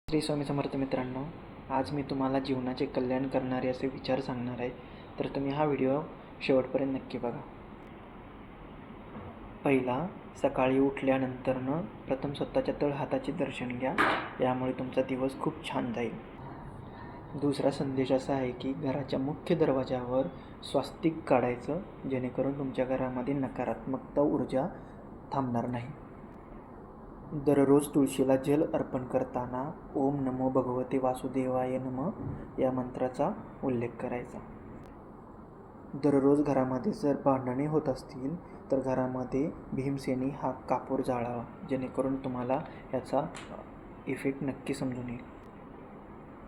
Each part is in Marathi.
श्री स्वामी समर्थ मित्रांनो, आज मी तुम्हाला जीवनाचे कल्याण करणारे असे विचार सांगणार आहे. तर तुम्ही हा व्हिडिओ शेवटपर्यंत नक्की बघा. पहिला, सकाळी उठल्यानंतरनं प्रथम स्वतःच्या तळहाताचे दर्शन घ्या. यामुळे तुमचा दिवस खूप छान जाईल. दुसरा संदेश असा आहे की घराच्या मुख्य दरवाजावर स्वास्तिक काढायचं, जेणेकरून तुमच्या घरामध्ये नकारात्मकता ऊर्जा थांबणार नाही. दररोज तुळशीला जल अर्पण करताना ओम नमो भगवते वासुदेवाय नमः या मंत्राचा उल्लेख करायचा. दररोज घरामध्ये जर भांडणे होत असतील तर घरामध्ये भीमसेनी हा कापूर जाळावा, जेणेकरून तुम्हाला याचा इफेक्ट नक्की समजून येईल.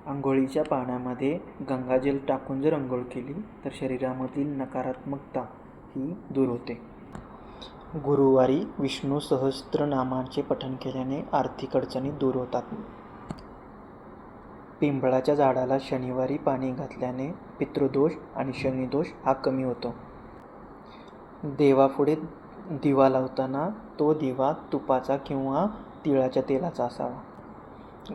अंघोळीच्या पाण्यामध्ये गंगाजल टाकून जर अंघोळ केली तर शरीरामधील नकारात्मकता ही दूर होते. गुरुवारी विष्णू सहस्त्रनामाचे पठण केल्याने आर्थिक अडचणी दूर होतात. पिंपळाच्या झाडाला शनिवारी पाणी घातल्याने पितृदोष आणि शनिदोष हा कमी होतो. देवापुढे दिवा लावताना तो दिवा तुपाचा किंवा तिळाच्या तेलाचा असावा.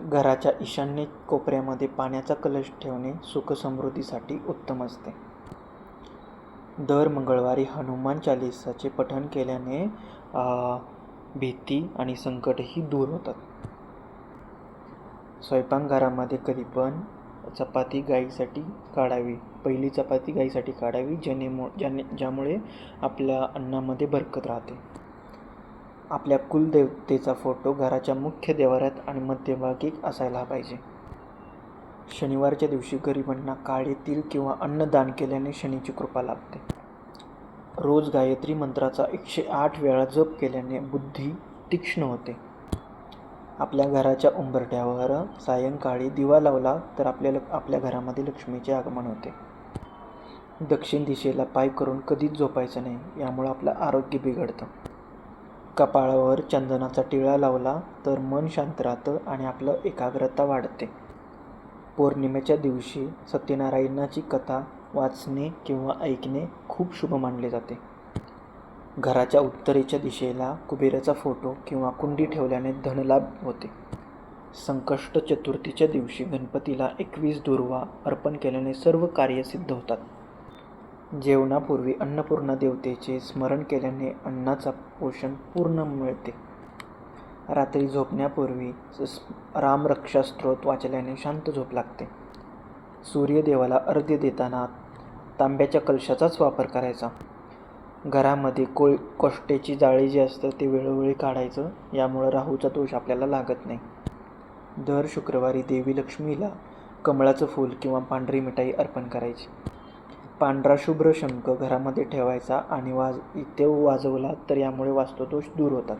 घराच्या ईशान्य कोपऱ्यामध्ये पाण्याचा कलश ठेवणे सुखसमृद्धीसाठी उत्तम असते. दर मंगळवारी हनुमान चालीसाचे पठण केल्याने भीती आणि संकटही दूर होतात. स्वयंपाकघरामध्ये कधी पण चपाती गाईसाठी काढावी, पहिली चपाती गाईसाठी काढावी, ज्यामुळे आपल्या अन्नामध्ये बरकत राहते. आपल्या कुलदेवतेचा फोटो घराच्या मुख्य देवाऱ्यात आणि मध्यभागी असायला पाहिजे. शनिवारच्या दिवशी गरिबांना काळे तीळ किंवा अन्न दान केल्याने शनीची कृपा लाभते. रोज गायत्री मंत्राचा 108 वेळा जप केल्याने बुद्धी तीक्ष्ण होते. आपल्या घराच्या उंबरठ्यावर सायंकाळी दिवा लावला तर आपल्या घरामध्ये लक्ष्मीचे आगमन होते. दक्षिण दिशेला पाय करून कधीच झोपायचं नाही, यामुळे आपलं आरोग्य बिघडतं. कपाळावर चंदनाचा टिळा लावला तर मन शांत राहतं आणि आपलं एकाग्रता वाढते. पौर्णिमेच्या दिवशी सत्यनारायणाची कथा वाचणे किंवा ऐकणे खूप शुभ मानले जाते. घराच्या उत्तरेच्या दिशेला कुबेराचा फोटो किंवा कुंडी ठेवल्याने धनलाभ होते. संकष्ट चतुर्थीच्या दिवशी गणपतीला 21 दुर्वा अर्पण केल्याने सर्व कार्य सिद्ध होतात. जेवणापूर्वी अन्नपूर्णा देवतेचे स्मरण केल्याने अन्नाचा पोषण पूर्ण मिळते. रात्री झोपण्यापूर्वी रामरक्षा स्तोत्र वाचल्याने शांत झोप लागते. सूर्यदेवाला अर्घ्य देताना तांब्याच्या कलशाचाच वापर करायचा. घरामध्ये कोष्टेची जाळी जी असतं ते वेळोवेळी काढायचं, यामुळं राहूचा दोष आपल्याला लागत नाही. दर शुक्रवारी देवी लक्ष्मीला कमळाचं फूल किंवा पांढरी मिठाई अर्पण करायची. पांढरा शुभ्र शंख घरामध्ये ठेवायचा आणि ते वाजवला तर यामुळे वास्तुदोष दूर होतात.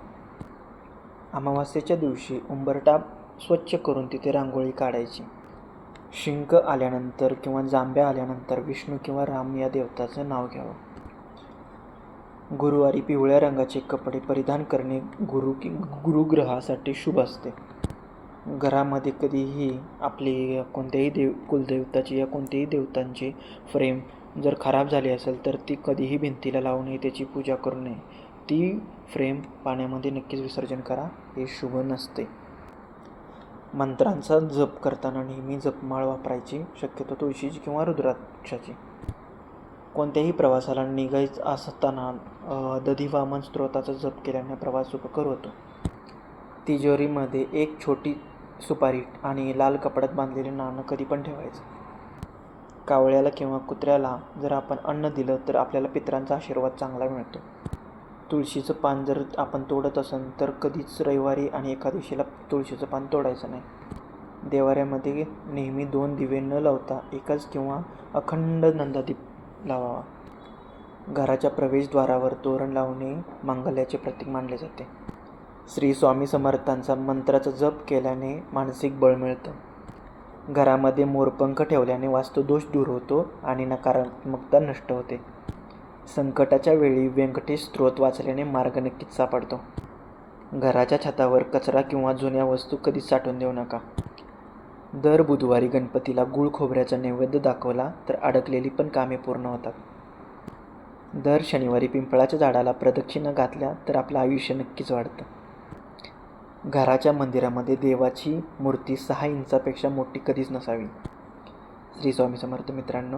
अमावास्येच्या दिवशी उंबरठा स्वच्छ करून तिथे रांगोळी काढायची. शिंक आल्यानंतर किंवा जांभ्या आल्यानंतर विष्णू किंवा राम या देवताचं नाव घ्यावं. गुरुवारी पिवळ्या रंगाचे कपडे परिधान करणे गुरुग्रहासाठी शुभ असते. घरामध्ये कधीही आपली कोणत्याही कुलदेवताची या कोणत्याही देवतांची फ्रेम जर खराब झाली असेल तर ती कधीही भिंतीला लावू नये, त्याची पूजा करू नये. ती फ्रेम पाण्यामध्ये नक्कीच विसर्जन करा, हे शुभ नसते. मंत्रांचा जप करताना नेहमी जपमाळ वापरायची, शक्यतो तुळशीची किंवा रुद्राक्षाची. कोणत्याही प्रवासाला निघायचं असताना दधिवामन स्तोत्राचा जप केल्याने प्रवास सुखकर होतो. तिजोरीमध्ये एक छोटी सुपारी आणि लाल कपड्यात बांधलेले नाणं कधी पण ठेवायचं. कावळ्याला किंवा कुत्र्याला जर आपण अन्न दिलं तर आपल्याला पितरांचा आशीर्वाद चांगला मिळतो. तुळशीचं पान जर आपण तोडत असेल तर कधीच रविवारी आणि एकादशीला तुळशीचं पान तोडायचं नाही. देवाऱ्यामध्ये नेहमी 2 दिवे न लावता एकच किंवा अखंड नंदादीप लावावा. घराच्या प्रवेशद्वारावर तोरण लावणे मांगल्याचे प्रतीक मानले जाते. श्री स्वामी समर्थांचा मंत्राचा जप केल्याने मानसिक बळ मिळतं. घरामध्ये मोरपंख ठेवल्याने वास्तुदोष दूर होतो आणि नकारात्मकता नष्ट होते. संकटाच्या वेळी व्यंकटेश स्तोत्र वाचल्याने मार्ग नक्कीच सापडतो. घराच्या छतावर कचरा किंवा जुन्या वस्तू कधीच साठवून देऊ नका. दर बुधवारी गणपतीला गूळ खोबऱ्याचा नैवेद्य दाखवला तर अडकलेली पण कामे पूर्ण होतात. दर शनिवारी पिंपळाच्या झाडाला प्रदक्षिणा घातल्या तर आपलं आयुष्य नक्कीच वाढतं. घराच्या मंदिरामध्ये देवाची मूर्ती 6 इंचापेक्षा मोठी कधीच नसावी. श्री स्वामी समर्थ मित्रांनो.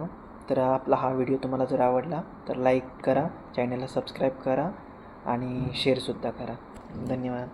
तर आपला हा व्हिडिओ तुम्हाला जर आवडला तर लाईक करा, चॅनलला सबस्क्राईब करा आणि शेअरसुद्धा करा. धन्यवाद.